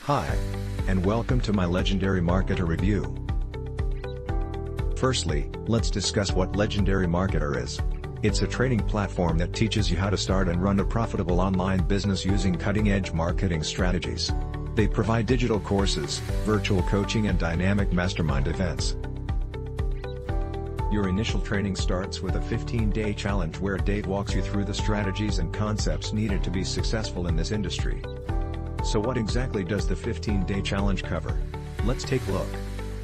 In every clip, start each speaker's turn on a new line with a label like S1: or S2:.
S1: Hi, and welcome to my Legendary Marketer review. Firstly, let's discuss what Legendary Marketer is. It's a training platform that teaches you how to start and run a profitable online business using cutting-edge marketing strategies. They provide digital courses, virtual coaching and dynamic mastermind events. Your initial training starts with a 15-day challenge where Dave walks you through the strategies and concepts needed to be successful in this industry. So what exactly does the 15-day challenge cover? Let's take a look.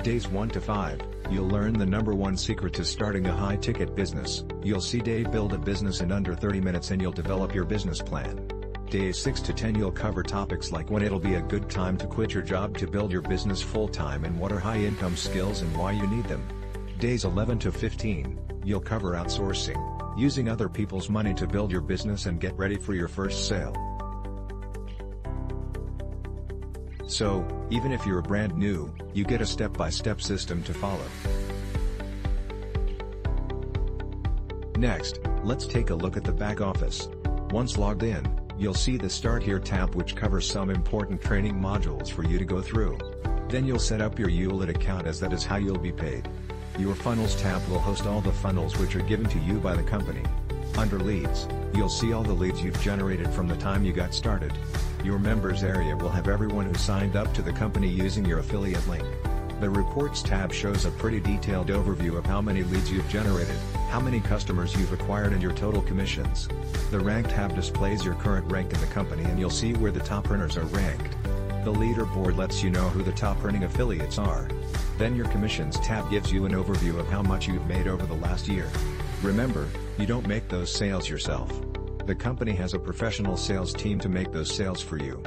S1: Days 1 to 5, you'll learn the #1 secret to starting a high-ticket business. You'll see Dave build a business in under 30 minutes and you'll develop your business plan. Days 6 to 10 you'll cover topics like when it'll be a good time to quit your job to build your business full-time and what are high-income skills and why you need them. Days 11 to 15, you'll cover outsourcing, using other people's money to build your business and get ready for your first sale. So, even if you're brand new, you get a step-by-step system to follow. Next, let's take a look at the back office. Once logged in, you'll see the Start Here tab which covers some important training modules for you to go through. Then you'll set up your ULIT account as that is how you'll be paid. Your Funnels tab will host all the funnels which are given to you by the company. Under Leads, you'll see all the leads you've generated from the time you got started. Your Members area will have everyone who signed up to the company using your affiliate link. The Reports tab shows a pretty detailed overview of how many leads you've generated, how many customers you've acquired and your total commissions. The Rank tab displays your current rank in the company and you'll see where the top earners are ranked. The Leaderboard lets you know who the top earning affiliates are. Then your Commissions tab gives you an overview of how much you've made over the last year. Remember, you don't make those sales yourself. The company has a professional sales team to make those sales for you.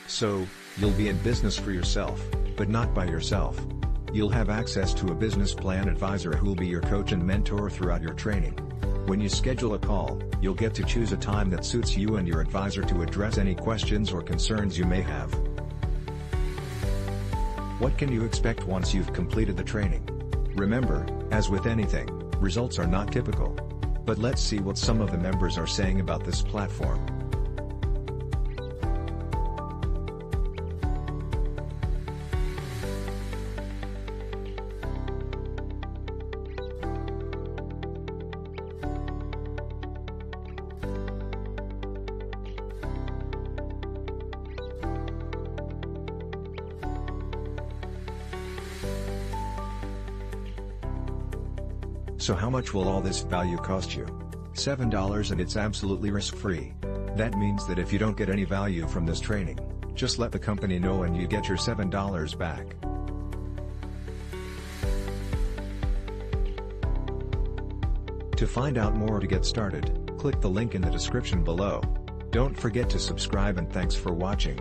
S1: So, you'll be in business for yourself, but not by yourself. You'll have access to a business plan advisor who will be your coach and mentor throughout your training. When you schedule a call, you'll get to choose a time that suits you and your advisor to address any questions or concerns you may have. What can you expect once you've completed the training? Remember, as with anything, results are not typical. But let's see what some of the members are saying about this platform. So how much will all this value cost you? $7 and it's absolutely risk-free. That means that if you don't get any value from this training, just let the company know and you get your $7 back. To find out more or to get started, click the link in the description below. Don't forget to subscribe and thanks for watching.